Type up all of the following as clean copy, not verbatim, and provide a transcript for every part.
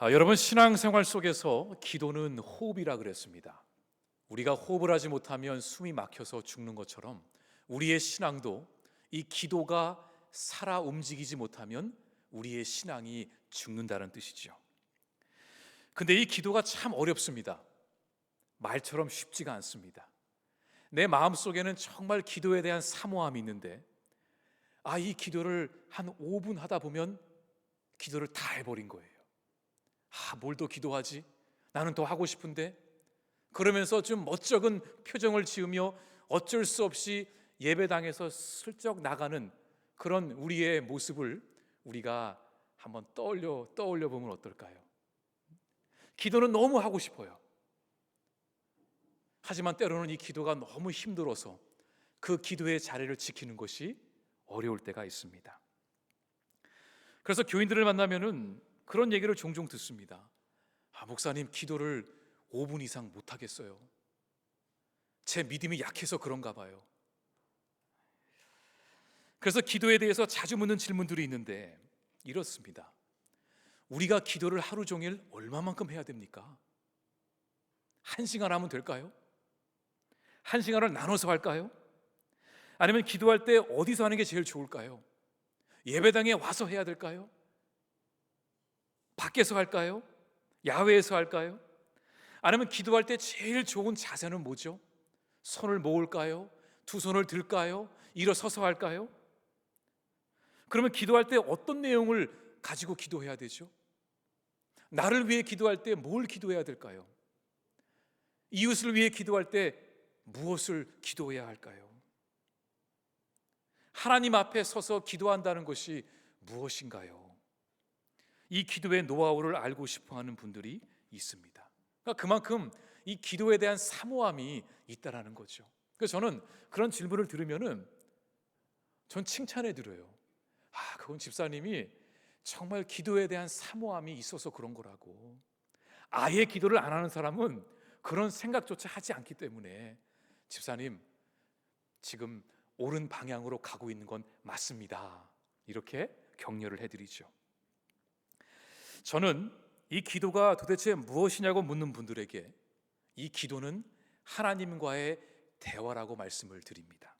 여러분, 신앙생활 속에서 기도는 호흡이라 그랬습니다. 우리가 호흡을 하지 못하면 숨이 막혀서 죽는 것처럼 우리의 신앙도 이 기도가 살아 움직이지 못하면 우리의 신앙이 죽는다는 뜻이죠. 근데 이 기도가 참 어렵습니다. 말처럼 쉽지가 않습니다. 내 마음속에는 정말 기도에 대한 사모함이 있는데 이 기도를 한 5분 하다 보면 기도를 다 해버린 거예요. 뭘 더 기도하지? 나는 더 하고 싶은데. 그러면서 좀 멋쩍은 표정을 지으며 어쩔 수 없이 예배당에서 슬쩍 나가는 그런 우리의 모습을 우리가 한번 떠올려 보면 어떨까요? 기도는 너무 하고 싶어요. 하지만 때로는 이 기도가 너무 힘들어서 그 기도의 자리를 지키는 것이 어려울 때가 있습니다. 그래서 교인들을 만나면은 그런 얘기를 종종 듣습니다. 목사님, 기도를 5분 이상 못 하겠어요. 제 믿음이 약해서 그런가 봐요. 그래서 기도에 대해서 자주 묻는 질문들이 있는데 이렇습니다. 우리가 기도를 하루 종일 얼마만큼 해야 됩니까? 1시간 하면 될까요? 1시간을 나눠서 할까요? 아니면 기도할 때 어디서 하는 게 제일 좋을까요? 예배당에 와서 해야 될까요? 밖에서 할까요? 야외에서 할까요? 아니면 기도할 때 제일 좋은 자세는 뭐죠? 손을 모을까요? 두 손을 들까요? 일어서서 할까요? 그러면 기도할 때 어떤 내용을 가지고 기도해야 되죠? 나를 위해 기도할 때 뭘 기도해야 될까요? 이웃을 위해 기도할 때 무엇을 기도해야 할까요? 하나님 앞에 서서 기도한다는 것이 무엇인가요? 이 기도의 노하우를 알고 싶어하는 분들이 있습니다. 그러니까 그만큼 이 기도에 대한 사모함이 있다라는 거죠. 그래서 저는 그런 질문을 들으면은 전 칭찬해 드려요. 그건 집사님이 정말 기도에 대한 사모함이 있어서 그런 거라고. 아예 기도를 안 하는 사람은 그런 생각조차 하지 않기 때문에 집사님, 지금 옳은 방향으로 가고 있는 건 맞습니다. 이렇게 격려를 해드리죠. 저는 이 기도가 도대체 무엇이냐고 묻는 분들에게 이 기도는 하나님과의 대화라고 말씀을 드립니다.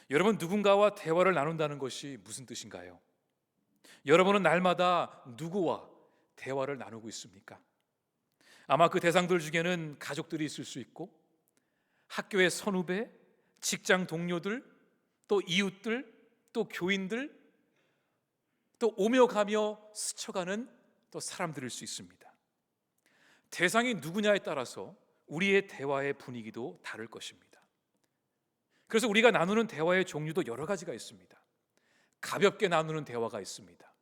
여러분, 누군가와 대화를 나눈다는 것이 무슨 뜻인가요? 여러분은 날마다 누구와 대화를 나누고 있습니까? 아마 그 대상들 중에는 가족들이 있을 수 있고 학교의 선후배, 직장 동료들, 또 이웃들, 또 교인들, 또 오며 가며 스쳐가는 또 사람들일 수 있습니다. 대상이 누구냐에 따라서 우리의 대화의 분위기도 다를 것입니다. 그래서 우리가 나누는 대화의 종류도 여러 가지가 있습니다. 가볍게 나누는 대화가 있습니다.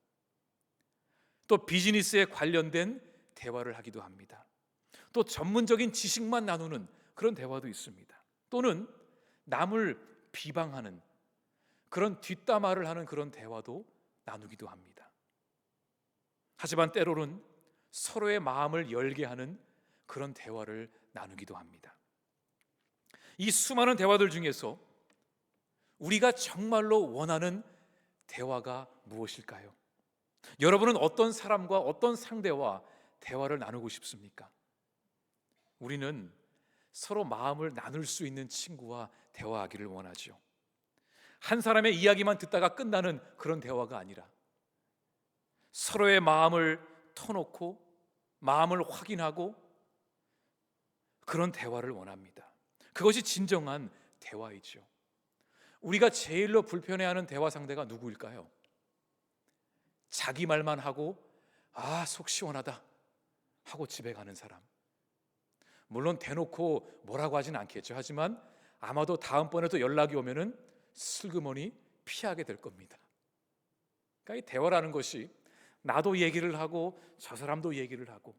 또 비즈니스에 관련된 대화를 하기도 합니다. 또 전문적인 지식만 나누는 그런 대화도 있습니다. 또는 남을 비방하는 그런 뒷담화를 하는 그런 대화도 나누기도 합니다. 하지만 때로는 서로의 마음을 열게 하는 그런 대화를 나누기도 합니다. 이 수많은 대화들 중에서 우리가 정말로 원하는 대화가 무엇일까요? 여러분은 어떤 사람과 어떤 상대와 대화를 나누고 싶습니까? 우리는 서로 마음을 나눌 수 있는 친구와 대화하기를 원하죠. 한 사람의 이야기만 듣다가 끝나는 그런 대화가 아니라 서로의 마음을 터놓고 마음을 확인하고 그런 대화를 원합니다. 그것이 진정한 대화이죠. 우리가 제일로 불편해하는 대화 상대가 누구일까요? 자기 말만 하고 속 시원하다 하고 집에 가는 사람. 물론 대놓고 뭐라고 하진 않겠죠. 하지만 아마도 다음번에도 연락이 오면은 슬그머니 피하게 될 겁니다. 그러니까 이 대화라는 것이 나도 얘기를 하고 저 사람도 얘기를 하고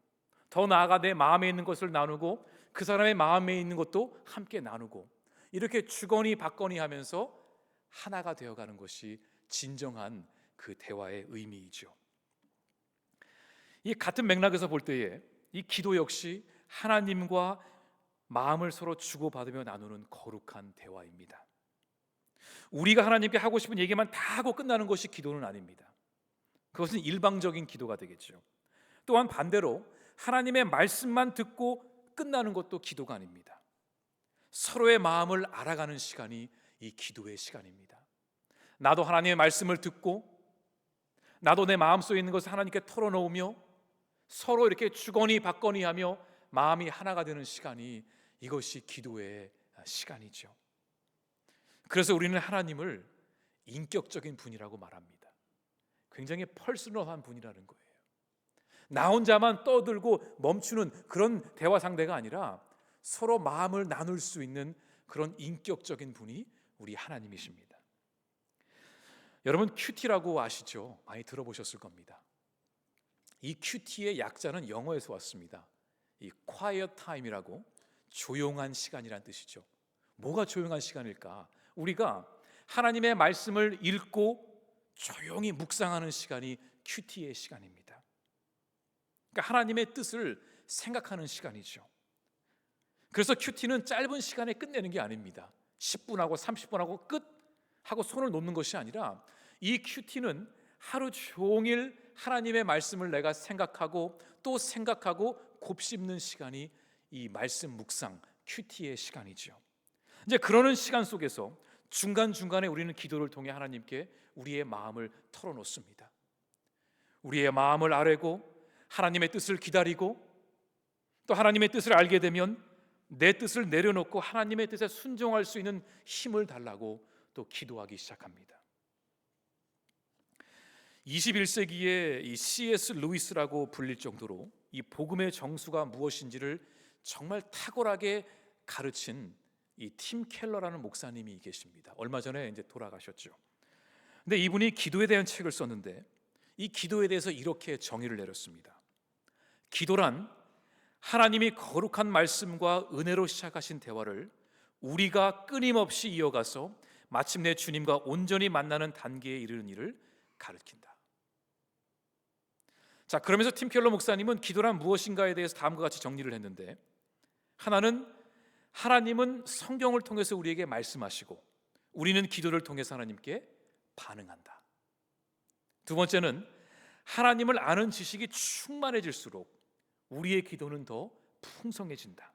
더 나아가 내 마음에 있는 것을 나누고 그 사람의 마음에 있는 것도 함께 나누고 이렇게 주거니 받거니 하면서 하나가 되어가는 것이 진정한 그 대화의 의미이죠. 이 같은 맥락에서 볼 때에 이 기도 역시 하나님과 마음을 서로 주고받으며 나누는 거룩한 대화입니다. 우리가 하나님께 하고 싶은 얘기만 다 하고 끝나는 것이 기도는 아닙니다. 그것은 일방적인 기도가 되겠죠. 또한 반대로 하나님의 말씀만 듣고 끝나는 것도 기도가 아닙니다. 서로의 마음을 알아가는 시간이 이 기도의 시간입니다. 나도 하나님의 말씀을 듣고 나도 내 마음속에 있는 것을 하나님께 털어놓으며 서로 이렇게 주거니 받거니 하며 마음이 하나가 되는 시간이, 이것이 기도의 시간이죠. 그래서 우리는 하나님을 인격적인 분이라고 말합니다. 굉장히 퍼스널한 분이라는 거예요. 나 혼자만 떠들고 멈추는 그런 대화 상대가 아니라 서로 마음을 나눌 수 있는 그런 인격적인 분이 우리 하나님이십니다. 여러분, 큐티라고 아시죠? 많이 들어보셨을 겁니다. 이 큐티의 약자는 영어에서 왔습니다. 이 quiet time이라고, 조용한 시간이란 뜻이죠. 뭐가 조용한 시간일까? 우리가 하나님의 말씀을 읽고 조용히 묵상하는 시간이 큐티의 시간입니다. 그러니까 하나님의 뜻을 생각하는 시간이죠. 그래서 큐티는 짧은 시간에 끝내는 게 아닙니다. 10분하고 30분하고 끝 하고 손을 놓는 것이 아니라, 이 큐티는 하루 종일 하나님의 말씀을 내가 생각하고 또 생각하고 곱씹는 시간이 이 말씀 묵상 큐티의 시간이죠. 이제 그러는 시간 속에서 중간중간에 우리는 기도를 통해 하나님께 우리의 마음을 털어놓습니다. 우리의 마음을 아뢰고 하나님의 뜻을 기다리고, 또 하나님의 뜻을 알게 되면 내 뜻을 내려놓고 하나님의 뜻에 순종할 수 있는 힘을 달라고 또 기도하기 시작합니다. 21세기의 이 C.S. 루이스라고 불릴 정도로 이 복음의 정수가 무엇인지를 정말 탁월하게 가르친 이 팀 켈러라는 목사님이 계십니다. 얼마 전에 이제 돌아가셨죠. 근데 이분이 기도에 대한 책을 썼는데, 이 기도에 대해서 이렇게 정의를 내렸습니다. 기도란 하나님이 거룩한 말씀과 은혜로 시작하신 대화를 우리가 끊임없이 이어가서 마침내 주님과 온전히 만나는 단계에 이르는 일을 가르친다. 자, 그러면서 팀 켈러 목사님은 기도란 무엇인가에 대해서 다음과 같이 정리를 했는데, 하나는 하나님은 성경을 통해서 우리에게 말씀하시고 우리는 기도를 통해서 하나님께 반응한다. 두 번째는 하나님을 아는 지식이 충만해질수록 우리의 기도는 더 풍성해진다.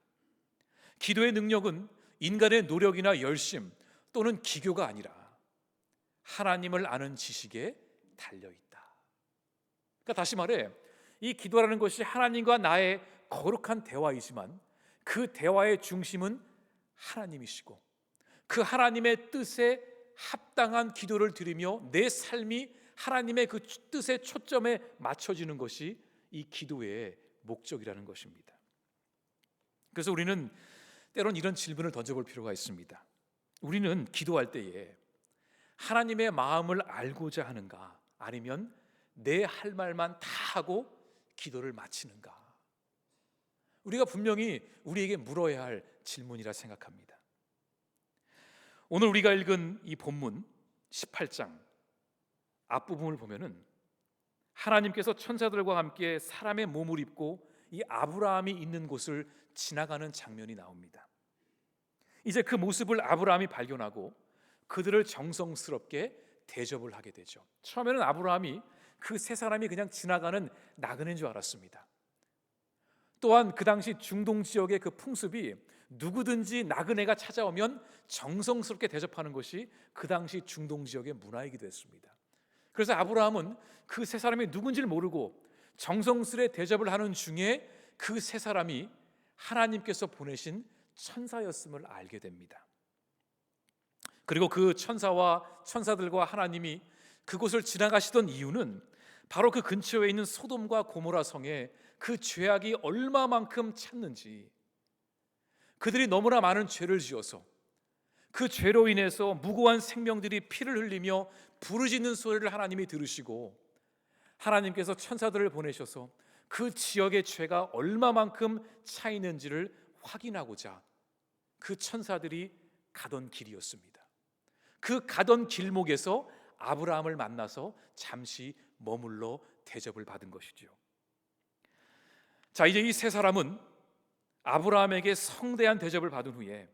기도의 능력은 인간의 노력이나 열심 또는 기교가 아니라 하나님을 아는 지식에 달려있다. 그러니까 다시 말해, 이 기도라는 것이 하나님과 나의 거룩한 대화이지만 그 대화의 중심은 하나님이시고, 그 하나님의 뜻에 합당한 기도를 드리며 내 삶이 하나님의 그 뜻의 초점에 맞춰지는 것이 이 기도의 목적이라는 것입니다. 그래서 우리는 때론 이런 질문을 던져볼 필요가 있습니다. 우리는 기도할 때에 하나님의 마음을 알고자 하는가, 아니면 내 할 말만 다 하고 기도를 마치는가? 우리가 분명히 우리에게 물어야 할 질문이라 생각합니다. 오늘 우리가 읽은 이 본문 18장 앞부분을 보면은 하나님께서 천사들과 함께 사람의 몸을 입고 이 아브라함이 있는 곳을 지나가는 장면이 나옵니다. 이제 그 모습을 아브라함이 발견하고 그들을 정성스럽게 대접을 하게 되죠. 처음에는 아브라함이 그 세 사람이 그냥 지나가는 나그네인 줄 알았습니다. 또한 그 당시 중동 지역의 그 풍습이 누구든지 나그네가 찾아오면 정성스럽게 대접하는 것이 그 당시 중동 지역의 문화이기도 했습니다. 그래서 아브라함은 그 세 사람이 누군지를 모르고 정성스레 대접을 하는 중에 그 세 사람이 하나님께서 보내신 천사였음을 알게 됩니다. 그리고 그 천사들과 하나님이 그곳을 지나가시던 이유는 바로 그 근처에 있는 소돔과 고모라 성에 그 죄악이 얼마만큼 찼는지, 그들이 너무나 많은 죄를 지어서 그 죄로 인해서 무고한 생명들이 피를 흘리며 부르짖는 소리를 하나님이 들으시고 하나님께서 천사들을 보내셔서 그 지역의 죄가 얼마만큼 차 있는지를 확인하고자 그 천사들이 가던 길이었습니다. 그 가던 길목에서 아브라함을 만나서 잠시 머물러 대접을 받은 것이죠. 자, 이제 이 세 사람은 아브라함에게 성대한 대접을 받은 후에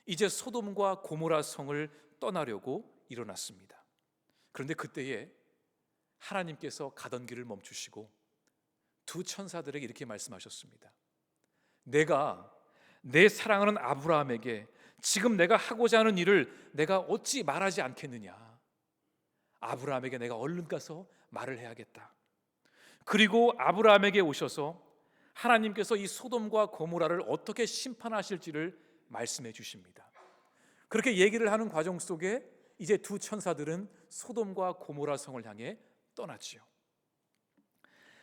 이제 소돔과 고모라 성을 떠나려고 일어났습니다. 그런데 그때에 하나님께서 가던 길을 멈추시고 두 천사들에게 이렇게 말씀하셨습니다. 내가 내 사랑하는 아브라함에게 지금 내가 하고자 하는 일을 내가 어찌 말하지 않겠느냐. 아브라함에게 내가 얼른 가서 말을 해야겠다. 그리고 아브라함에게 오셔서 하나님께서 이 소돔과 고모라를 어떻게 심판하실지를 말씀해 주십니다. 그렇게 얘기를 하는 과정 속에 이제 두 천사들은 소돔과 고모라 성을 향해 떠났지요.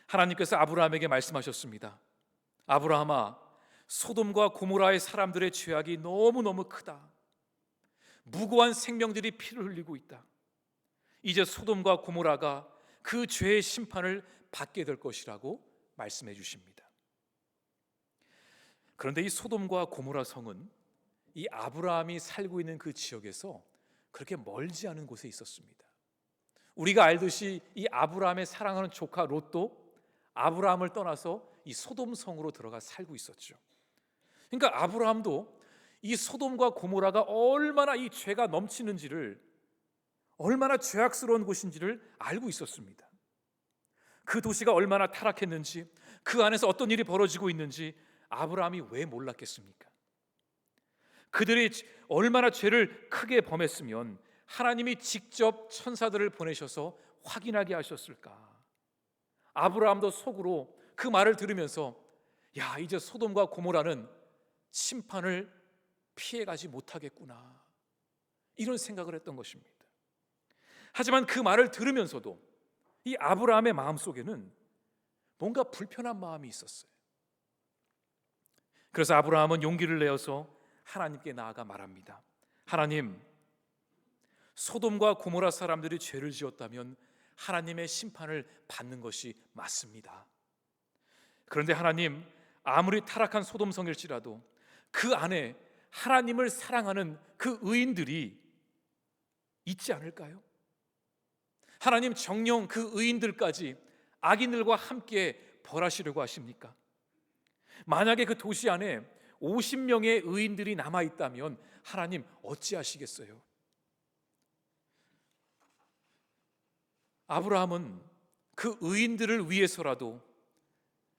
하나님께서 아브라함에게 말씀하셨습니다. 아브라함아, 소돔과 고모라의 사람들의 죄악이 너무너무 크다. 무고한 생명들이 피를 흘리고 있다. 이제 소돔과 고모라가 그 죄의 심판을 받게 될 것이라고 말씀해 주십니다. 그런데 이 소돔과 고모라 성은 이 아브라함이 살고 있는 그 지역에서 그렇게 멀지 않은 곳에 있었습니다. 우리가 알듯이 이 아브라함의 사랑하는 조카 롯도 아브라함을 떠나서 이 소돔 성으로 들어가 살고 있었죠. 그러니까 아브라함도 이 소돔과 고모라가 얼마나 이 죄가 넘치는지를, 얼마나 죄악스러운 곳인지를 알고 있었습니다. 그 도시가 얼마나 타락했는지, 그 안에서 어떤 일이 벌어지고 있는지 아브라함이 왜 몰랐겠습니까? 그들이 얼마나 죄를 크게 범했으면 하나님이 직접 천사들을 보내셔서 확인하게 하셨을까? 아브라함도 속으로 그 말을 들으면서 야, 이제 소돔과 고모라는 심판을 피해가지 못하겠구나, 이런 생각을 했던 것입니다. 하지만 그 말을 들으면서도 이 아브라함의 마음속에는 뭔가 불편한 마음이 있었어요. 그래서 아브라함은 용기를 내어서 하나님께 나아가 말합니다. 하나님, 소돔과 고모라 사람들이 죄를 지었다면 하나님의 심판을 받는 것이 맞습니다. 그런데 하나님, 아무리 타락한 소돔성일지라도 그 안에 하나님을 사랑하는 그 의인들이 있지 않을까요? 하나님 정녕 그 의인들까지 악인들과 함께 벌하시려고 하십니까? 만약에 그 도시 안에 50명의 의인들이 남아있다면 하나님 어찌하시겠어요? 아브라함은 그 의인들을 위해서라도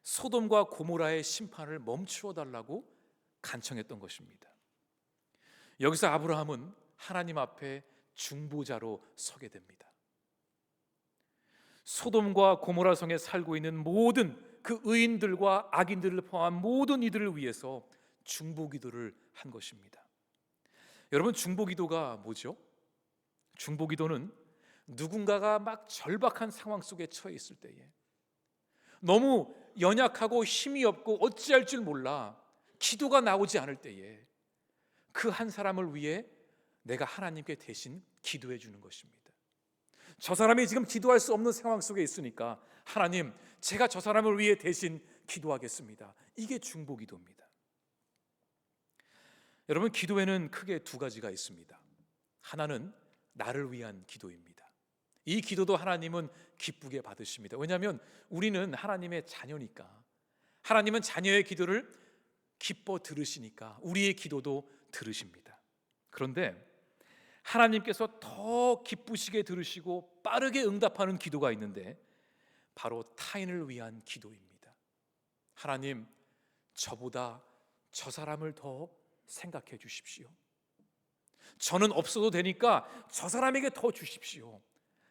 소돔과 고모라의 심판을 멈추어 달라고 간청했던 것입니다. 여기서 아브라함은 하나님 앞에 중보자로 서게 됩니다. 소돔과 고모라 성에 살고 있는 모든 그 의인들과 악인들을 포함한 모든 이들을 위해서 중보기도를 한 것입니다. 여러분, 중보기도가 뭐죠? 중보기도는 누군가가 막 절박한 상황 속에 처해 있을 때에, 너무 연약하고 힘이 없고 어찌할 줄 몰라 기도가 나오지 않을 때에 그 한 사람을 위해 내가 하나님께 대신 기도해 주는 것입니다. 저 사람이 지금 기도할 수 없는 상황 속에 있으니까 하나님, 제가 저 사람을 위해 대신 기도하겠습니다. 이게 중보기도입니다. 여러분, 기도에는 크게 두 가지가 있습니다. 하나는 나를 위한 기도입니다. 이 기도도 하나님은 기쁘게 받으십니다. 왜냐하면 우리는 하나님의 자녀니까, 하나님은 자녀의 기도를 기뻐 들으시니까 우리의 기도도 들으십니다. 그런데 하나님께서 더 기쁘시게 들으시고 빠르게 응답하는 기도가 있는데 바로 타인을 위한 기도입니다. 하나님, 저보다 저 사람을 더 생각해 주십시오. 저는 없어도 되니까 저 사람에게 더 주십시오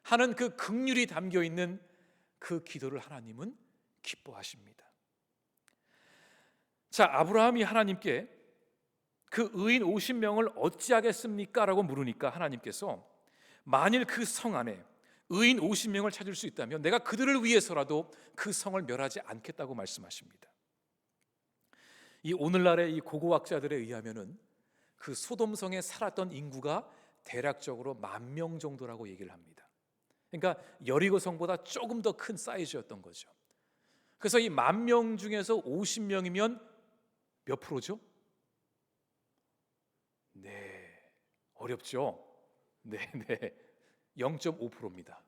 하는 그 긍휼이 담겨 있는 그 기도를 하나님은 기뻐하십니다. 자, 아브라함이 하나님께 그 의인 50명을 어찌하겠습니까? 라고 물으니까 하나님께서 만일 그 성 안에 의인 50명을 찾을 수 있다면 내가 그들을 위해서라도 그 성을 멸하지 않겠다고 말씀하십니다. 이 오늘날의 이 고고학자들에 의하면은 그 소돔성에 살았던 인구가 대략적으로 10,000명 정도라고 얘기를 합니다. 그러니까 여리고 성보다 조금 더 큰 사이즈였던 거죠. 그래서 이 10,000명 중에서 50명이면 몇 프로죠? 네, 어렵죠? 네. 0.5%입니다.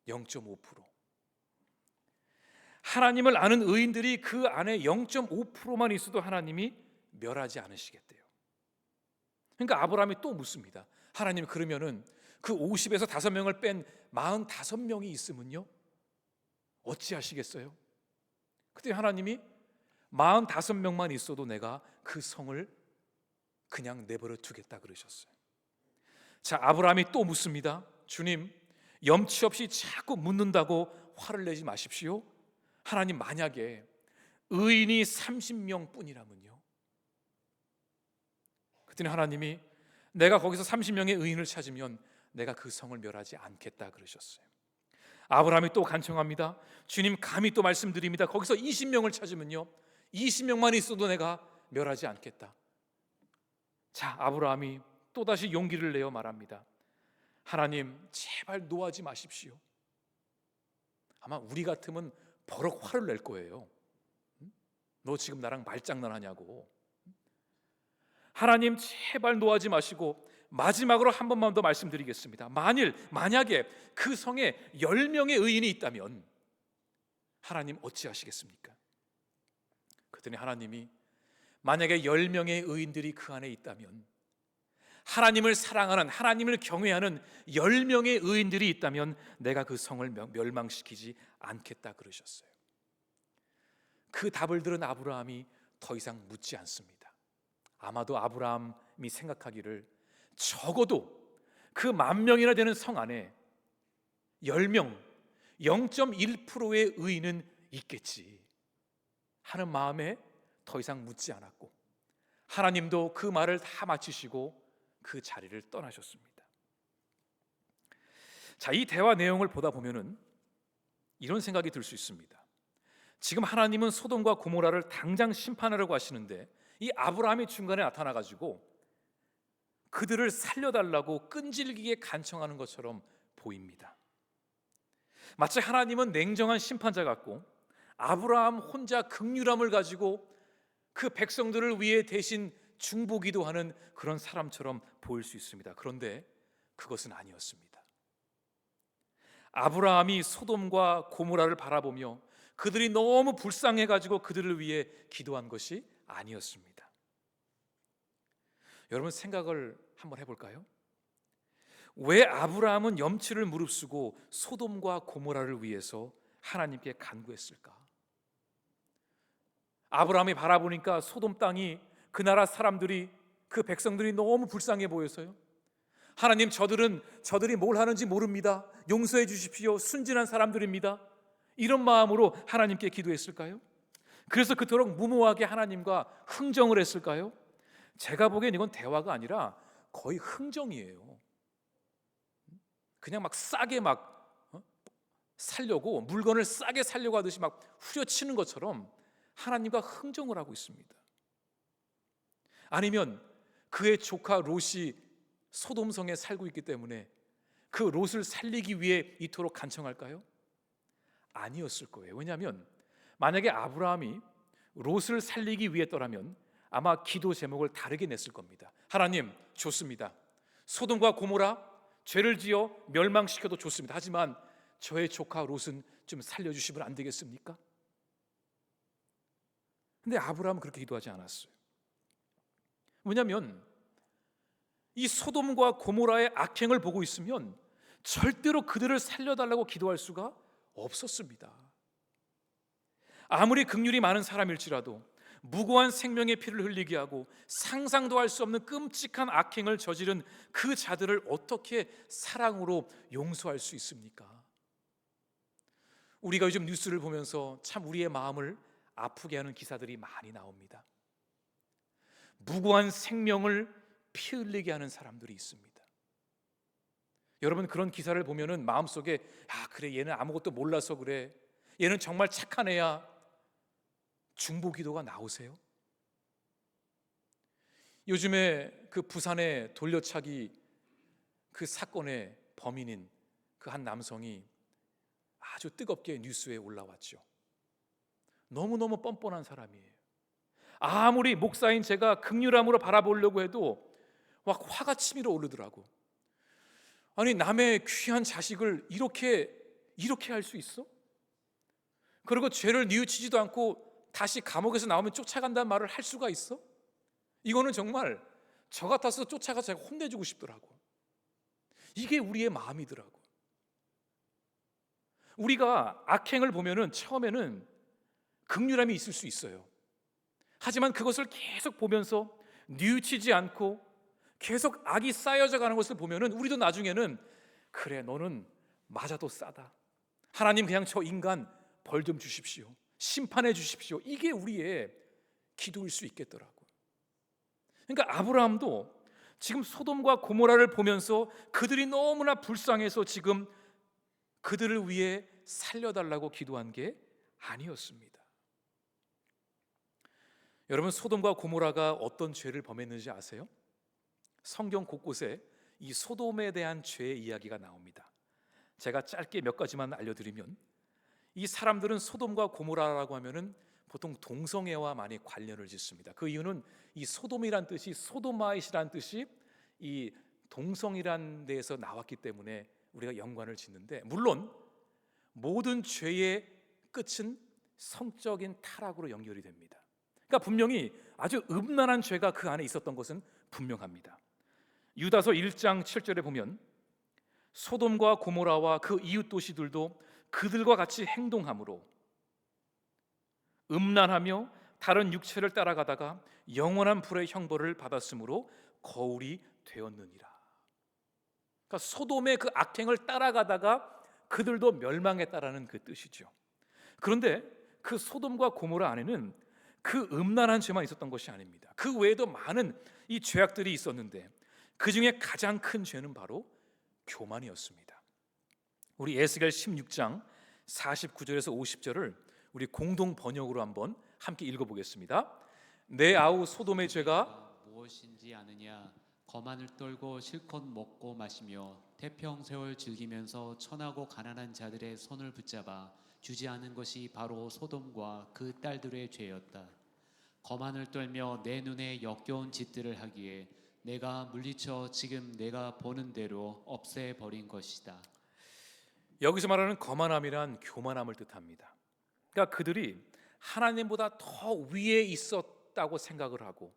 0.5%. 하나님을 아는 의인들이 그 안에 0.5%만 있어도 하나님이 멸하지 않으시겠대요. 그러니까 아브라함이 또 묻습니다. 하나님, 그러면은 그 50에서 5명을 뺀 45명이 있으면요? 어찌하시겠어요? 그때 하나님이 45명만 있어도 내가 그 성을 그냥 내버려 두겠다 그러셨어요. 자, 아브라함이 또 묻습니다. 주님, 염치 없이 자꾸 묻는다고 화를 내지 마십시오. 하나님, 만약에 의인이 30명 뿐이라면요? 그랬더니 하나님이 내가 거기서 30명의 의인을 찾으면 내가 그 성을 멸하지 않겠다 그러셨어요. 아브라함이 또 간청합니다. 주님, 감히 또 말씀드립니다. 거기서 20명을 찾으면요, 20명만 있어도 내가 멸하지 않겠다. 자, 아브라함이 또다시 용기를 내어 말합니다. 하나님, 제발 노하지 마십시오. 아마 우리 같으면 버럭 화를 낼 거예요. 너 지금 나랑 말장난하냐고. 하나님, 제발 노하지 마시고 마지막으로 한 번만 더 말씀드리겠습니다. 만약에 그 성에 10명의 의인이 있다면 하나님 어찌하시겠습니까? 그랬더니 하나님이 만약에 10명의 의인들이 그 안에 있다면, 하나님을 사랑하는, 하나님을 경외하는 10명의 의인들이 있다면 내가 그 성을 멸망시키지 않겠다 그러셨어요. 그 답을 들은 아브라함이 더 이상 묻지 않습니다. 아마도 아브라함이 생각하기를 적어도 그 10,000명이나 되는 성 안에 10명, 0.1%의 의인은 있겠지 하는 마음에 더 이상 묻지 않았고, 하나님도 그 말을 다 마치시고 그 자리를 떠나셨습니다. 자, 이 대화 내용을 보다 보면은 이런 생각이 들 수 있습니다. 지금 하나님은 소돔과 고모라를 당장 심판하려고 하시는데 이 아브라함이 중간에 나타나가지고 그들을 살려달라고 끈질기게 간청하는 것처럼 보입니다. 마치 하나님은 냉정한 심판자 같고 아브라함 혼자 긍휼함을 가지고 그 백성들을 위해 대신 중보기도하는 그런 사람처럼 보일 수 있습니다. 그런데 그것은 아니었습니다. 아브라함이 소돔과 고모라를 바라보며 그들이 너무 불쌍해가지고 그들을 위해 기도한 것이 아니었습니다. 여러분, 생각을 한번 해볼까요? 왜 아브라함은 염치를 무릅쓰고 소돔과 고모라를 위해서 하나님께 간구했을까? 아브라함이 바라보니까 소돔 땅이, 그 나라 사람들이, 그 백성들이 너무 불쌍해 보여서요. 하나님, 저들이 뭘 하는지 모릅니다. 용서해 주십시오. 순진한 사람들입니다. 이런 마음으로 하나님께 기도했을까요? 그래서 그토록 무모하게 하나님과 흥정을 했을까요? 제가 보기엔 이건 대화가 아니라 거의 흥정이에요. 그냥 막 싸게 살려고, 물건을 싸게 살려고 하듯이 막 후려치는 것처럼 하나님과 흥정을 하고 있습니다. 아니면 그의 조카 롯이 소돔성에 살고 있기 때문에 그 롯을 살리기 위해 이토록 간청할까요? 아니었을 거예요. 왜냐하면 만약에 아브라함이 롯을 살리기 위했더라면 아마 기도 제목을 다르게 냈을 겁니다. 하나님, 좋습니다. 소돔과 고모라 죄를 지어 멸망시켜도 좋습니다. 하지만 저의 조카 롯은 좀 살려주시면 안 되겠습니까? 근데 아브라함은 그렇게 기도하지 않았어요. 왜냐하면 이 소돔과 고모라의 악행을 보고 있으면 절대로 그들을 살려달라고 기도할 수가 없었습니다. 아무리 긍휼이 많은 사람일지라도 무고한 생명의 피를 흘리게 하고 상상도 할 수 없는 끔찍한 악행을 저지른 그 자들을 어떻게 사랑으로 용서할 수 있습니까? 우리가 요즘 뉴스를 보면서 참 우리의 마음을 아프게 하는 기사들이 많이 나옵니다. 무고한 생명을 피 흘리게 하는 사람들이 있습니다. 여러분, 그런 기사를 보면은 마음속에 그래, 얘는 아무것도 몰라서 그래, 얘는 정말 착한 애야, 중보기도가 나오세요? 요즘에 그 부산의 돌려차기 그 사건의 범인인 그 한 남성이 아주 뜨겁게 뉴스에 올라왔죠. 너무너무 뻔뻔한 사람이에요. 아무리 목사인 제가 긍휼함으로 바라보려고 해도 막 화가 치밀어 오르더라고. 아니, 남의 귀한 자식을 이렇게 할 수 있어? 그리고 죄를 뉘우치지도 않고 다시 감옥에서 나오면 쫓아간다는 말을 할 수가 있어? 이거는 정말 저 같아서 쫓아가서 제가 혼내주고 싶더라고. 이게 우리의 마음이더라고. 우리가 악행을 보면은 처음에는 긍휼함이 있을 수 있어요. 하지만 그것을 계속 보면서 뉘우치지 않고 계속 악이 쌓여져 가는 것을 보면은 우리도 나중에는 그래, 너는 맞아도 싸다, 하나님 그냥 저 인간 벌 좀 주십시오, 심판해 주십시오, 이게 우리의 기도일 수 있겠더라고요. 그러니까 아브라함도 지금 소돔과 고모라를 보면서 그들이 너무나 불쌍해서 지금 그들을 위해 살려달라고 기도한 게 아니었습니다. 여러분, 소돔과 고모라가 어떤 죄를 범했는지 아세요? 성경 곳곳에 이 소돔에 대한 죄의 이야기가 나옵니다. 제가 짧게 몇 가지만 알려드리면, 이 사람들은 소돔과 고모라라고 하면은 보통 동성애와 많이 관련을 짓습니다. 그 이유는 이 소돔이란 뜻이 소도마잇이란 뜻이 이 동성이란 데에서 나왔기 때문에 우리가 연관을 짓는데, 물론 모든 죄의 끝은 성적인 타락으로 연결이 됩니다. 그러니까 분명히 아주 음란한 죄가 그 안에 있었던 것은 분명합니다. 유다서 1장 7절에 보면 소돔과 고모라와 그 이웃 도시들도 그들과 같이 행동함으로 음란하며 다른 육체를 따라가다가 영원한 불의 형벌을 받았으므로 거울이 되었느니라. 그러니까 소돔의 그 악행을 따라가다가 그들도 멸망했다라는 그 뜻이죠. 그런데 그 소돔과 고모라 안에는 그 음란한 죄만 있었던 것이 아닙니다. 그 외에도 많은 이 죄악들이 있었는데 그 중에 가장 큰 죄는 바로 교만이었습니다. 우리 에스겔 16장 49절에서 50절을 우리 공동 번역으로 한번 함께 읽어보겠습니다. 내 아우 소돔의 죄가 무엇인지 아느냐? 거만을 떨고 실컷 먹고 마시며 태평세월 즐기면서 천하고 가난한 자들의 손을 붙잡아 주지 않은 것이 바로 소돔과 그 딸들의 죄였다. 거만을 떨며 내 눈에 역겨운 짓들을 하기에 내가 물리쳐 지금 내가 보는 대로 없애버린 것이다. 여기서 말하는 거만함이란 교만함을 뜻합니다. 그러니까 그들이 하나님보다 더 위에 있었다고 생각을 하고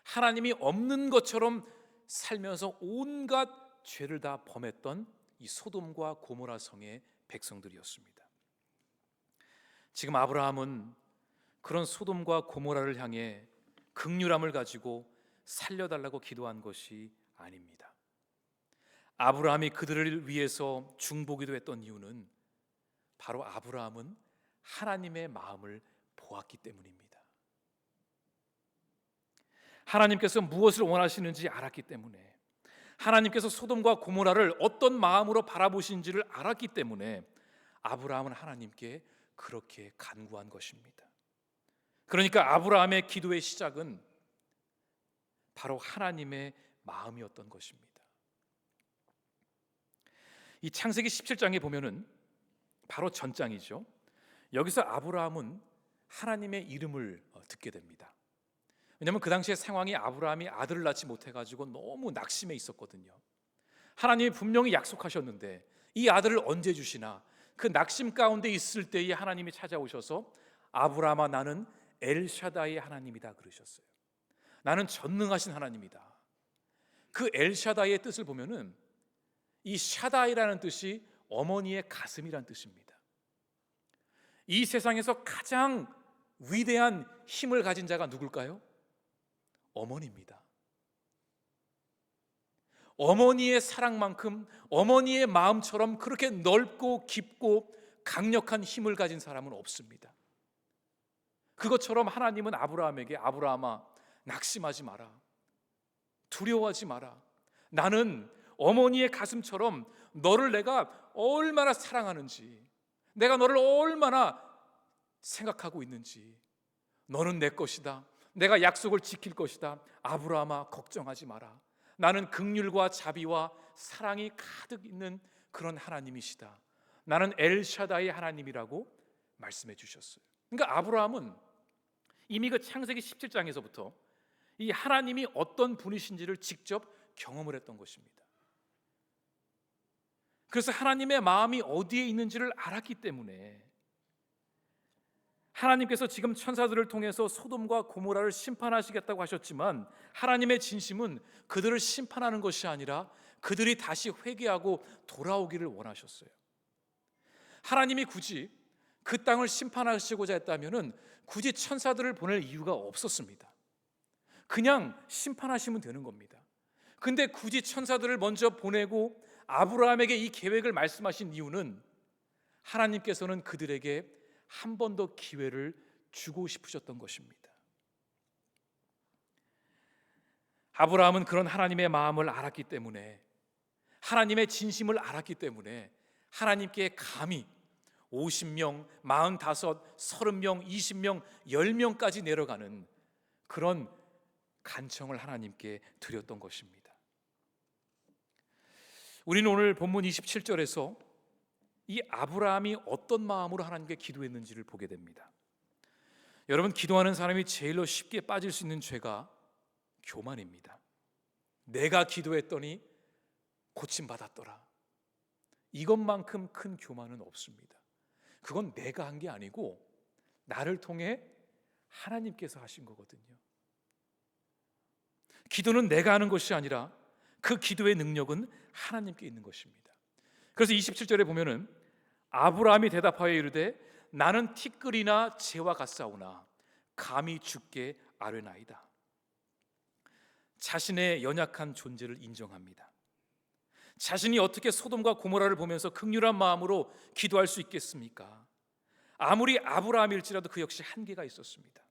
하나님이 없는 것처럼 살면서 온갖 죄를 다 범했던 이 소돔과 고모라 성의 백성들이었습니다. 지금 아브라함은 그런 소돔과 고모라를 향해 긍휼함을 가지고 살려달라고 기도한 것이 아닙니다. 아브라함이 그들을 위해서 중보기도 했던 이유는 바로 아브라함은 하나님의 마음을 보았기 때문입니다. 하나님께서 무엇을 원하시는지 알았기 때문에, 하나님께서 소돔과 고모라를 어떤 마음으로 바라보시는지를 알았기 때문에 아브라함은 하나님께 그렇게 간구한 것입니다. 그러니까 아브라함의 기도의 시작은 바로 하나님의 마음이었던 것입니다. 이 창세기 17장에 보면은 바로 전장이죠. 여기서 아브라함은 하나님의 이름을 듣게 됩니다. 왜냐하면 그 당시의 상황이 아브라함이 아들을 낳지 못해가지고 너무 낙심해 있었거든요. 하나님이 분명히 약속하셨는데 이 아들을 언제 주시나, 그 낙심 가운데 있을 때에 하나님이 찾아오셔서 아브라함아, 나는 엘샤다이 하나님이다 그러셨어요. 나는 전능하신 하나님이다. 그 엘샤다이의 뜻을 보면은 이 샤다이라는 뜻이 어머니의 가슴이란 뜻입니다. 이 세상에서 가장 위대한 힘을 가진 자가 누굴까요? 어머니입니다. 어머니의 사랑만큼 어머니의 마음처럼 그렇게 넓고 깊고 강력한 힘을 가진 사람은 없습니다. 그것처럼 하나님은 아브라함에게 아브라함아, 낙심하지 마라, 두려워하지 마라, 나는 어머니의 가슴처럼 너를 내가 얼마나 사랑하는지, 내가 너를 얼마나 생각하고 있는지, 너는 내 것이다, 내가 약속을 지킬 것이다, 아브라함아 걱정하지 마라, 나는 긍휼과 자비와 사랑이 가득 있는 그런 하나님이시다, 나는 엘샤다이 하나님이라고 말씀해 주셨어요. 그러니까 아브라함은 이미 그 창세기 17장에서부터 이 하나님이 어떤 분이신지를 직접 경험을 했던 것입니다. 그래서 하나님의 마음이 어디에 있는지를 알았기 때문에 하나님께서 지금 천사들을 통해서 소돔과 고모라를 심판하시겠다고 하셨지만 하나님의 진심은 그들을 심판하는 것이 아니라 그들이 다시 회개하고 돌아오기를 원하셨어요. 하나님이 굳이 그 땅을 심판하시고자 했다면은 굳이 천사들을 보낼 이유가 없었습니다. 그냥 심판하시면 되는 겁니다. 근데 굳이 천사들을 먼저 보내고 아브라함에게 이 계획을 말씀하신 이유는 하나님께서는 그들에게 한 번 더 기회를 주고 싶으셨던 것입니다. 아브라함은 그런 하나님의 마음을 알았기 때문에, 하나님의 진심을 알았기 때문에 하나님께 감히 50명, 45, 30명, 20명, 10명까지 내려가는 그런 간청을 하나님께 드렸던 것입니다. 우리는 오늘 본문 27절에서 이 아브라함이 어떤 마음으로 하나님께 기도했는지를 보게 됩니다. 여러분, 기도하는 사람이 제일로 쉽게 빠질 수 있는 죄가 교만입니다. 내가 기도했더니 고침받았더라. 이것만큼 큰 교만은 없습니다. 그건 내가 한 게 아니고 나를 통해 하나님께서 하신 거거든요. 기도는 내가 하는 것이 아니라 그 기도의 능력은 하나님께 있는 것입니다. 그래서 27절에 보면은 아브라함이 대답하여 이르되 나는 티끌이나 재와 같사오나 감히 주께 아뢰나이다. 자신의 연약한 존재를 인정합니다. 자신이 어떻게 소돔과 고모라를 보면서 극률한 마음으로 기도할 수 있겠습니까? 아무리 아브라함일지라도 그 역시 한계가 있었습니다.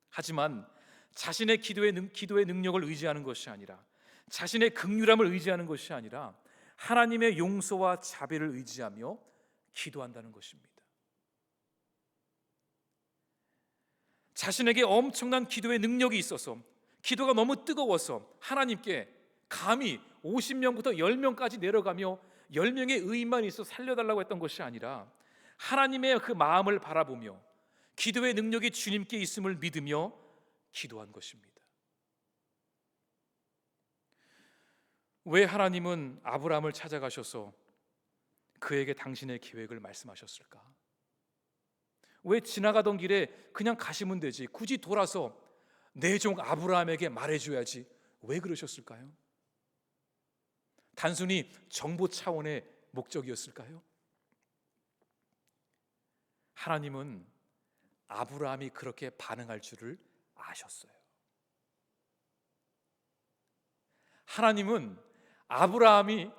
하지만 자신의 기도의 능력을 의지하는 것이 아니라, 자신의 극률함을 의지하는 것이 아니라 하나님의 용서와 자비를 의지하며 기도한다는 것입니다. 자신에게 엄청난 기도의 능력이 있어서, 기도가 너무 뜨거워서 하나님께 감히 50명부터 10명까지 내려가며 10명의 의인만 있어 살려달라고 했던 것이 아니라 하나님의 그 마음을 바라보며 기도의 능력이 주님께 있음을 믿으며 기도한 것입니다. 왜 하나님은 아브라함을 찾아가셔서 그에게 당신의 계획을 말씀하셨을까? 왜 지나가던 길에 그냥 가시면 되지, 굳이 돌아서 내 종 아브라함에게 말해줘야지, 왜 그러셨을까요? 단순히 정보 차원의 목적이었을까요? 하나님은 아브라함이 그렇게 반응할 줄을 아셨어요. 하나님은 아브라함이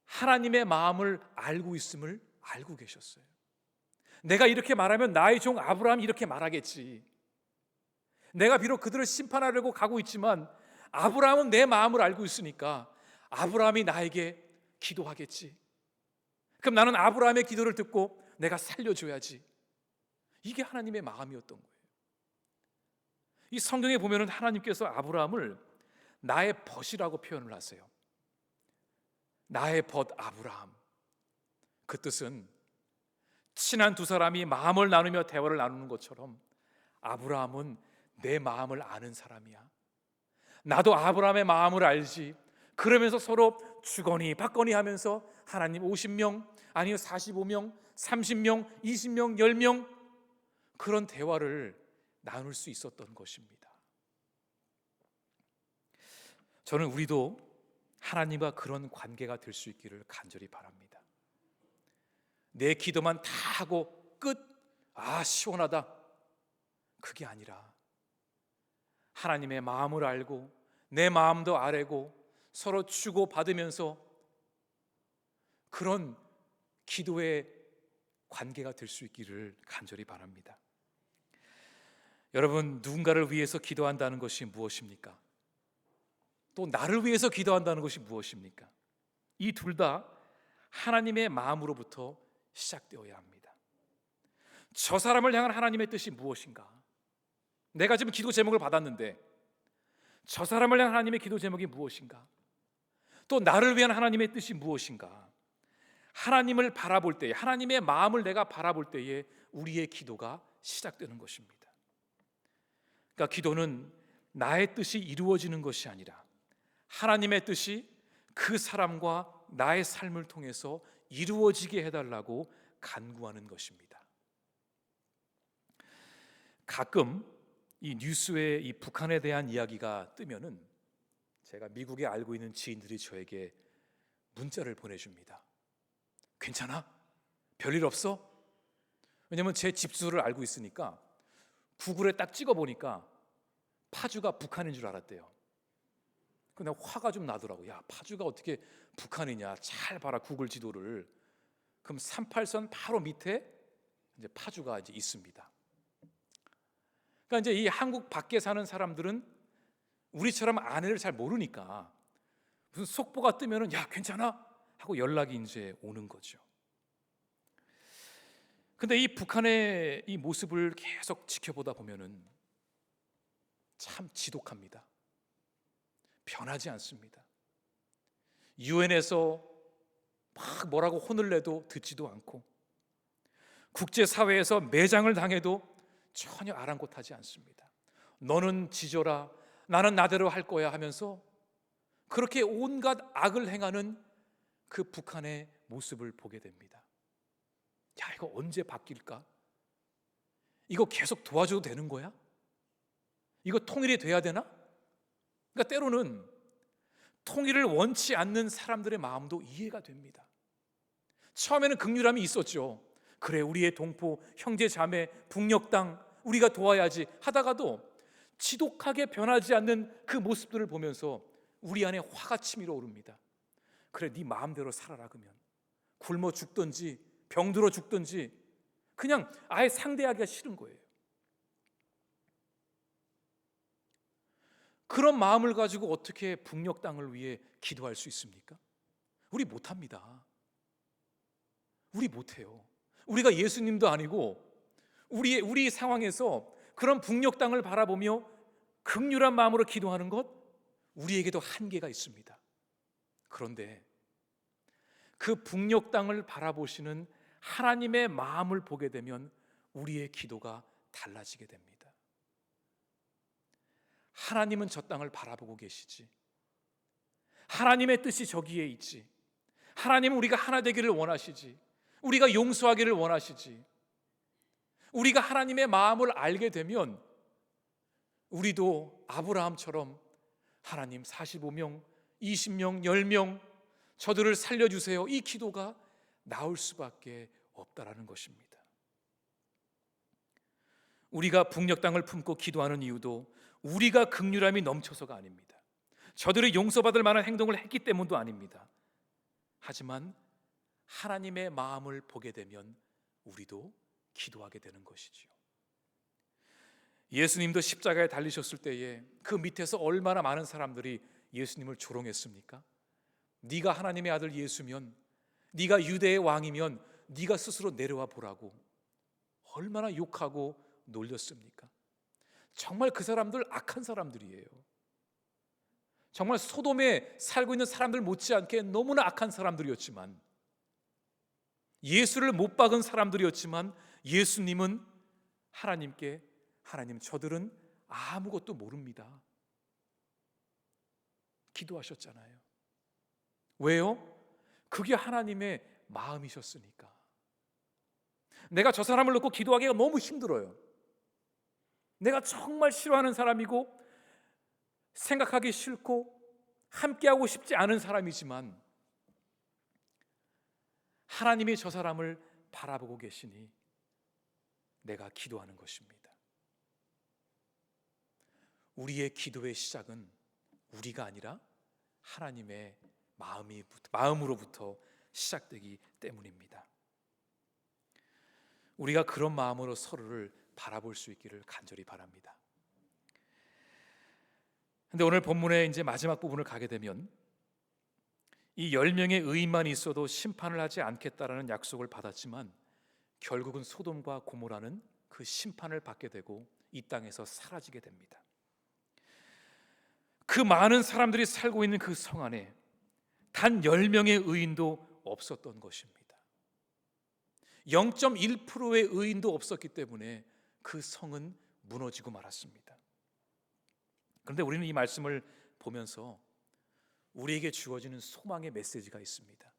하나님의 마음을 알고 있음을 알고 계셨어요. 내가 이렇게 말하면 나의 종 아브라함이 이렇게 말하겠지. 내가 비록 그들을 심판하려고 가고 있지만 아브라함은 내 마음을 알고 있으니까 아브라함이 나에게 기도하겠지. 그럼 나는 아브라함의 기도를 듣고 내가 살려줘야지. 이게 하나님의 마음이었던 거예요. 이 성경에 보면은 하나님께서 아브라함을 나의 벗이라고 표현을 하세요. 나의 벗 아브라함. 그 뜻은 친한 두 사람이 마음을 나누며 대화를 나누는 것처럼 아브라함은 내 마음을 아는 사람이야. 나도 아브라함의 마음을 알지. 그러면서 서로 주거니 받거니 하면서 하나님 50명, 아니요 45명, 30명, 20명, 10명 그런 대화를 나눌 수 있었던 것입니다. 저는 우리도 하나님과 그런 관계가 될 수 있기를 간절히 바랍니다. 내 기도만 다 하고 끝, 시원하다, 그게 아니라 하나님의 마음을 알고 내 마음도 아뢰고 서로 주고 받으면서 그런 기도의 관계가 될 수 있기를 간절히 바랍니다. 여러분, 누군가를 위해서 기도한다는 것이 무엇입니까? 또 나를 위해서 기도한다는 것이 무엇입니까? 이 둘 다 하나님의 마음으로부터 시작되어야 합니다. 저 사람을 향한 하나님의 뜻이 무엇인가? 내가 지금 기도 제목을 받았는데 저 사람을 향한 하나님의 기도 제목이 무엇인가? 또 나를 위한 하나님의 뜻이 무엇인가? 하나님을 바라볼 때에, 하나님의 마음을 내가 바라볼 때에 우리의 기도가 시작되는 것입니다. 그러니까 기도는 나의 뜻이 이루어지는 것이 아니라 하나님의 뜻이 그 사람과 나의 삶을 통해서 이루어지게 해달라고 간구하는 것입니다. 가끔 이 뉴스에 이 북한에 대한 이야기가 뜨면은 제가 미국에 알고 있는 지인들이 저에게 문자를 보내줍니다. 괜찮아? 별일 없어? 왜냐면 제 집주소를 알고 있으니까 구글에 딱 찍어보니까 파주가 북한인 줄 알았대요. 근데 화가 좀 나더라고. 야, 파주가 어떻게 북한이냐? 잘 봐라, 구글 지도를. 그럼 38선 바로 밑에 이제 파주가 이제 있습니다. 그러니까 이제 이 한국 밖에 사는 사람들은 우리처럼 아내를 잘 모르니까 무슨 속보가 뜨면은 야, 괜찮아? 하고 연락이 이제 오는 거죠. 근데 이 북한의 이 모습을 계속 지켜보다 보면은 참 지독합니다. 변하지 않습니다. 유엔에서 막 뭐라고 혼을 내도 듣지도 않고, 국제사회에서 매장을 당해도 전혀 아랑곳하지 않습니다. 너는 지져라, 나는 나대로 할 거야 하면서 그렇게 온갖 악을 행하는 그 북한의 모습을 보게 됩니다. 야, 이거 언제 바뀔까? 이거 계속 도와줘도 되는 거야? 이거 통일이 돼야 되나? 그러니까 때로는 통일을 원치 않는 사람들의 마음도 이해가 됩니다. 처음에는 긍휼함이 있었죠. 그래, 우리의 동포, 형제, 자매, 북녘 땅 우리가 도와야지 하다가도 지독하게 변하지 않는 그 모습들을 보면서 우리 안에 화가 치밀어 오릅니다. 그래, 네 마음대로 살아라. 그러면 굶어 죽든지 병들어 죽든지 그냥 아예 상대하기가 싫은 거예요. 그런 마음을 가지고 어떻게 북녘 땅을 위해 기도할 수 있습니까? 우리 못합니다. 우리 못해요. 우리가 예수님도 아니고 우리 상황에서 그런 북녘 땅을 바라보며 긍휼한 마음으로 기도하는 것, 우리에게도 한계가 있습니다. 그런데 그 북녘 땅을 바라보시는 하나님의 마음을 보게 되면 우리의 기도가 달라지게 됩니다. 하나님은 저 땅을 바라보고 계시지. 하나님의 뜻이 저기에 있지. 하나님은 우리가 하나 되기를 원하시지. 우리가 용서하기를 원하시지. 우리가 하나님의 마음을 알게 되면 우리도 아브라함처럼 하나님 45명, 20명, 10명 저들을 살려주세요, 이 기도가 나올 수밖에 없다라는 것입니다. 우리가 북녘 땅을 품고 기도하는 이유도 우리가 긍휼함이 넘쳐서가 아닙니다. 저들이 용서받을 만한 행동을 했기 때문도 아닙니다. 하지만 하나님의 마음을 보게 되면 우리도 기도하게 되는 것이지요. 예수님도 십자가에 달리셨을 때에 그 밑에서 얼마나 많은 사람들이 예수님을 조롱했습니까? 네가 하나님의 아들 예수면, 네가 유대의 왕이면 네가 스스로 내려와 보라고 얼마나 욕하고 놀렸습니까? 정말 그 사람들 악한 사람들이에요. 정말 소돔에 살고 있는 사람들 못지않게 너무나 악한 사람들이었지만, 예수를 못 박은 사람들이었지만 예수님은 하나님께 하나님, 저들은 아무것도 모릅니다, 기도하셨잖아요. 왜요? 그게 하나님의 마음이셨으니까. 내가 저 사람을 놓고 기도하기가 너무 힘들어요. 내가 정말 싫어하는 사람이고 생각하기 싫고 함께하고 싶지 않은 사람이지만 하나님이 저 사람을 바라보고 계시니 내가 기도하는 것입니다. 우리의 기도의 시작은 우리가 아니라 하나님의 마음으로부터 시작되기 때문입니다. 우리가 그런 마음으로 서로를 바라볼 수 있기를 간절히 바랍니다. 근데 오늘 본문의 이제 마지막 부분을 가게 되면 이 10명의 의인만 있어도 심판을 하지 않겠다라는 약속을 받았지만 결국은 소돔과 고모라는 그 심판을 받게 되고 이 땅에서 사라지게 됩니다. 그 많은 사람들이 살고 있는 그 성 안에 단 10명의 의인도 없었던 것입니다. 0.1%의 의인도 없었기 때문에 그 성은 무너지고 말았습니다. 그런데 우리는 이 말씀을 보면서 우리에게 주어지는 소망의 메시지가 있습니다.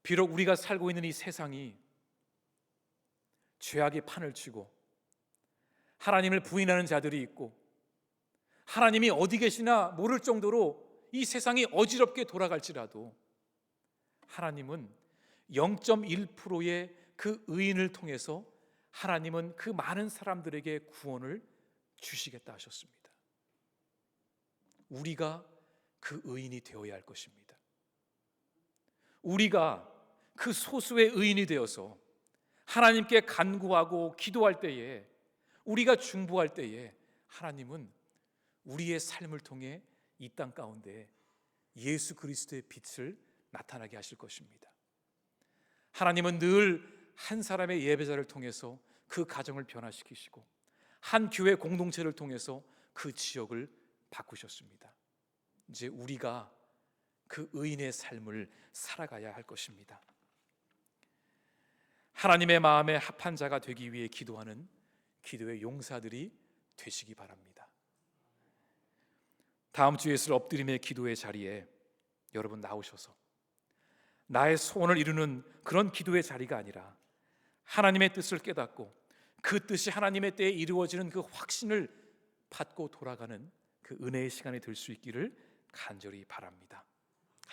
비록 우리가 살고 있는 이 세상이 죄악의 판을 치고 하나님을 부인하는 자들이 있고 하나님이 어디 계시나 모를 정도로 이 세상이 어지럽게 돌아갈지라도 하나님은 0.1%의 그 의인을 통해서 하나님은 그 많은 사람들에게 구원을 주시겠다 하셨습니다. 우리가 그 의인이 되어야 할 것입니다. 우리가 그 소수의 의인이 되어서 하나님께 간구하고 기도할 때에, 우리가 중보할 때에 하나님은 우리의 삶을 통해 이 땅 가운데 예수 그리스도의 빛을 나타나게 하실 것입니다. 하나님은 늘 한 사람의 예배자를 통해서 그 가정을 변화시키시고 한 교회 공동체를 통해서 그 지역을 바꾸셨습니다. 이제 우리가 그 의인의 삶을 살아가야 할 것입니다. 하나님의 마음에 합한 자가 되기 위해 기도하는 기도의 용사들이 되시기 바랍니다. 다음 주에 있을 엎드림의 기도의 자리에 여러분 나오셔서 나의 소원을 이루는 그런 기도의 자리가 아니라 하나님의 뜻을 깨닫고 그 뜻이 하나님의 때에 이루어지는 그 확신을 받고 돌아가는 그 은혜의 시간이 될 수 있기를 간절히 바랍니다.